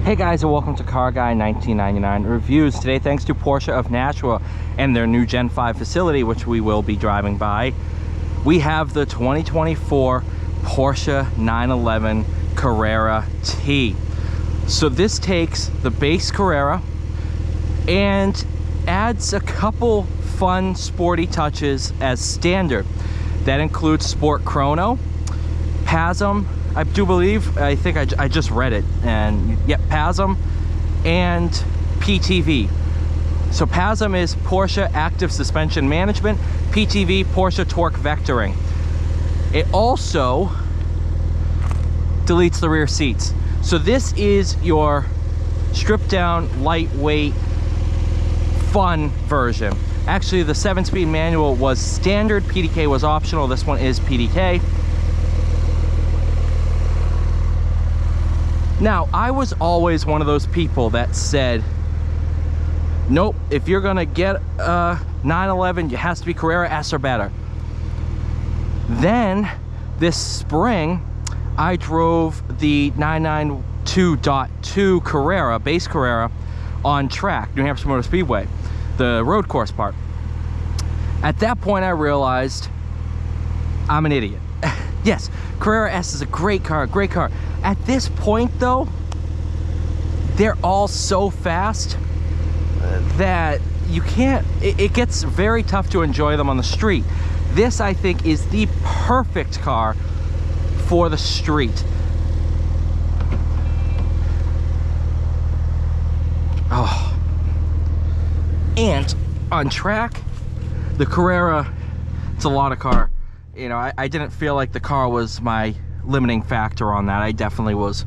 Hey guys, and welcome to Car Guy 1999 Reviews. Today, thanks to Porsche of Nashua and their new Gen 5 facility, which we will be driving by, we have the 2024 Porsche 911 Carrera T. So this takes the base Carrera and adds a couple fun sporty touches as standard. That includes Sport Chrono, PASM, I do believe, I think I just read it, and yep, PASM and PTV. So PASM is Porsche Active Suspension Management, PTV, Porsche Torque Vectoring. It also deletes the rear seats. So this is your stripped down, lightweight, fun version. Actually, the 7-speed manual was standard, PDK was optional, this one is PDK. Now, I was always one of those people that said, nope, if you're gonna get a 911, it has to be Carrera S or better. Then, this spring, I drove the 992.2 Carrera, base Carrera, on track, New Hampshire Motor Speedway, the road course part. At that point, I realized I'm an idiot. Yes, Carrera S is a great car, great car. At this point though, they're all so fast that you can't, it gets very tough to enjoy them on the street. This, I think, is the perfect car for the street. Oh. And on track, the Carrera, it's a lot of car. You know, I didn't feel like the car was my limiting factor on that. I definitely was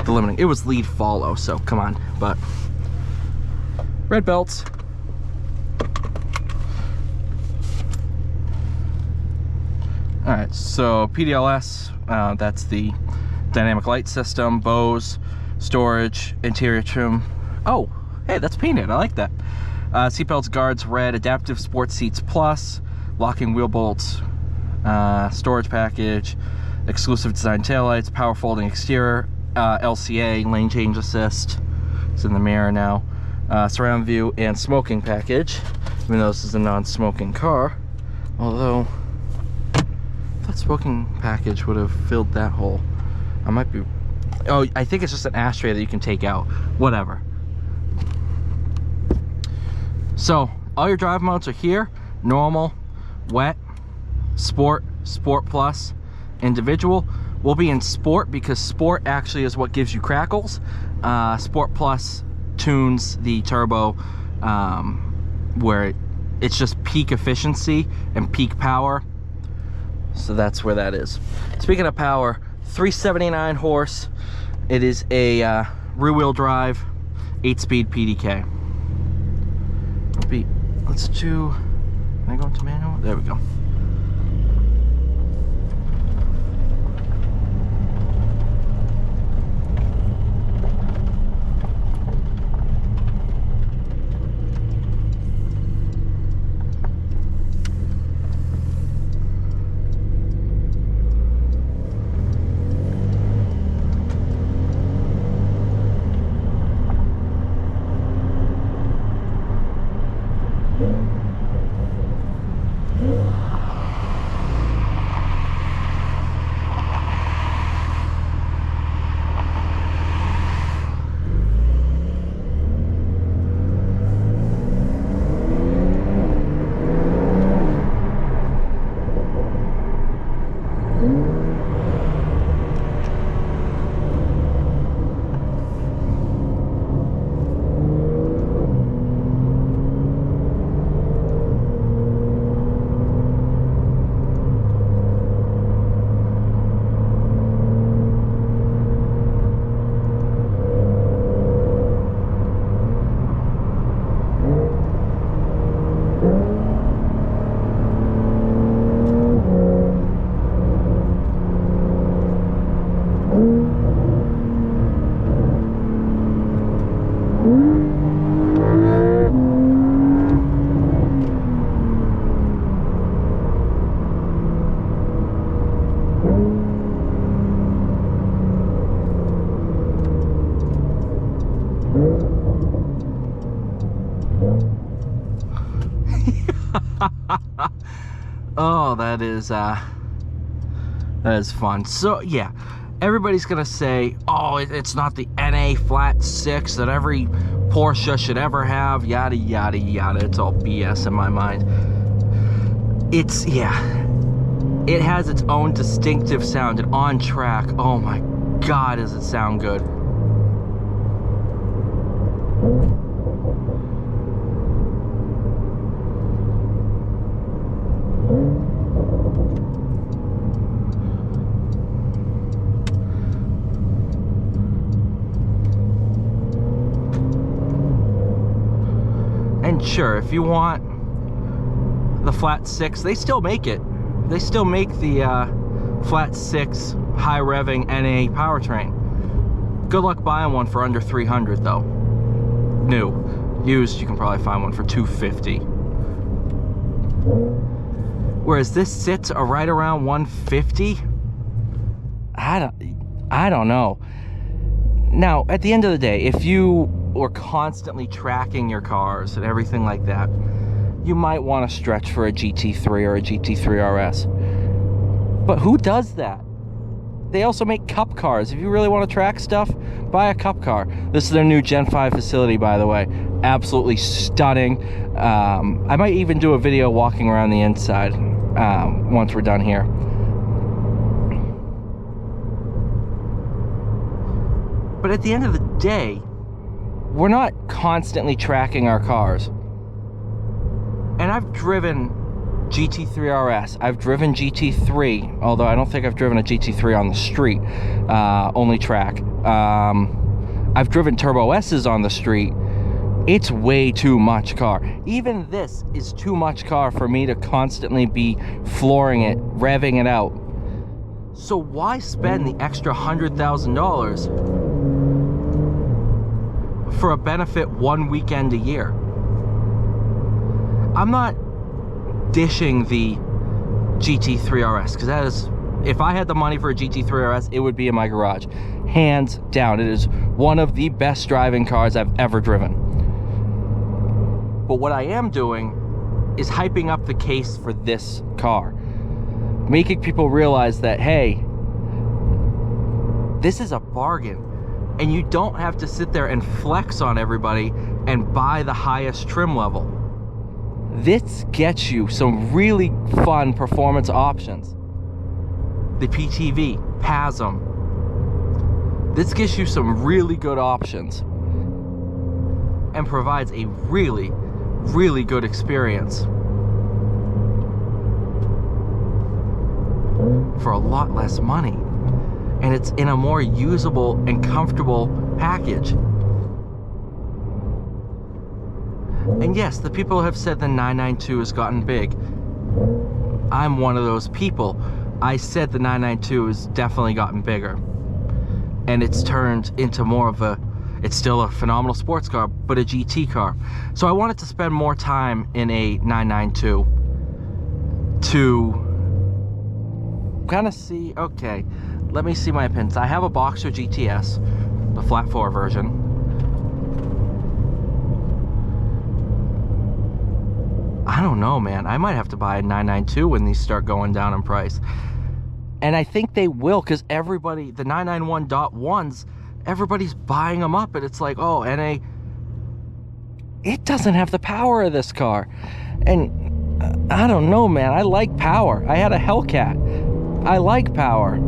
the limiting. It was lead follow, so come on. But red belts. All right, so PDLS, that's the dynamic light system, Bose, storage, interior trim. Oh, hey, that's painted. I like that. Seatbelts, guards, red, adaptive sports seats plus, locking wheel bolts, storage package, exclusive design taillights, power folding exterior, LCA, lane change assist. It's in the mirror now. Surround view and smoking package, even though this is a non-smoking car. Although, that smoking package would have filled that hole. I might be... Oh, I think it's just an ashtray that you can take out. Whatever. So, all your drive modes are here. Normal, wet, sport, sport plus, individual. We'll be in sport because sport actually is what gives you crackles. Sport plus tunes the turbo where it's just peak efficiency and peak power. So that's where that is. Speaking of power, 379 horse. It is a rear wheel drive, 8-speed PDK. Let's do, can I go into manual? There we go. Oh, that is fun. So yeah, everybody's gonna say, oh, it's not the NA flat 6 that every Porsche should ever have, yada yada yada. It's all BS in my mind. It's, yeah, it has its own distinctive sound, and on track, oh my god, does it sound good. And sure, if you want the flat 6, they still make it. They still make the flat 6 high revving NA powertrain. Good luck buying one for under 300 though. New. Used, you can probably find one for 250. Whereas this sits right around 150. I don't know. Now, at the end of the day, if you were constantly tracking your cars and everything like that, you might want to stretch for a GT3 or a GT3 RS. But who does that? They also make cup cars. If you really want to track stuff, buy a cup car. This is their new Gen 5 facility, by the way. Absolutely stunning. I might even do a video walking around the inside once we're done here. But at the end of the day, we're not constantly tracking our cars. And I've driven GT3 RS, I've driven GT3, although I don't think I've driven a GT3 on the street, only track. I've driven Turbo S's on the street. It's way too much car. Even this is too much car for me to constantly be flooring it, revving it out. So why spend the extra $100,000 for a benefit one weekend a year? I'm not dishing the GT3 RS, because that is, if I had the money for a GT3 RS, it would be in my garage. Hands down, it is one of the best driving cars I've ever driven. But what I am doing is hyping up the case for this car. Making people realize that, hey, this is a bargain. And you don't have to sit there and flex on everybody and buy the highest trim level. This gets you some really fun performance options. The PTV, PASM. This gives you some really good options and provides a really, really good experience for a lot less money. And it's in a more usable and comfortable package. And yes, the people have said the 992 has gotten big. I'm one of those people. I said the 992 has definitely gotten bigger. And it's turned into more of a, it's still a phenomenal sports car, but a GT car. So I wanted to spend more time in a 992 to kind of see, okay, let me see my pins. I have a Boxer GTS, the flat 4 version. I don't know, man. I might have to buy a 992 when these start going down in price. And I think they will, because everybody, the 991.1s, everybody's buying them up. And it's like, oh, NA, it doesn't have the power of this car. And I don't know, man. I like power. I had a Hellcat. I like power.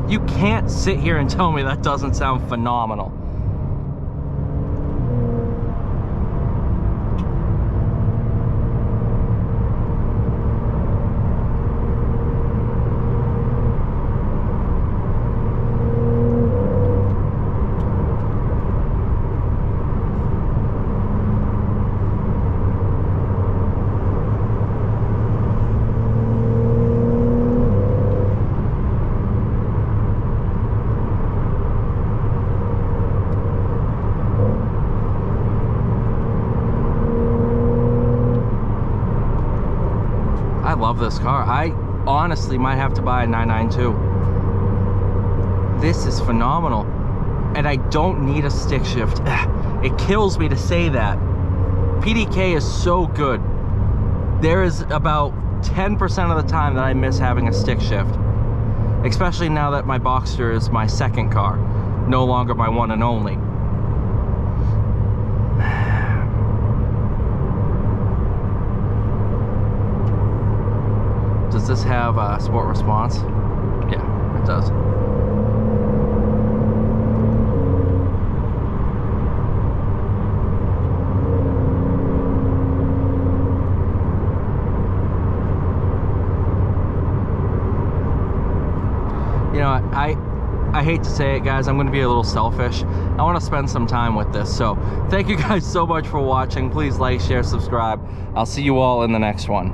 You can't sit here and tell me that doesn't sound phenomenal. love this car. I honestly might have to buy a 992. This is phenomenal. And I don't need a stick shift. It kills me to say that. PDK is so good. There is about 10% of the time that I miss having a stick shift. Especially now that my Boxster is my second car, no longer my one and only. Does this have a sport response? Yeah, it does. You know, I hate to say it, guys, I'm going to be a little selfish. I want to spend some time with this. So thank you guys so much for watching. Please like, share, subscribe. I'll see you all in the next one.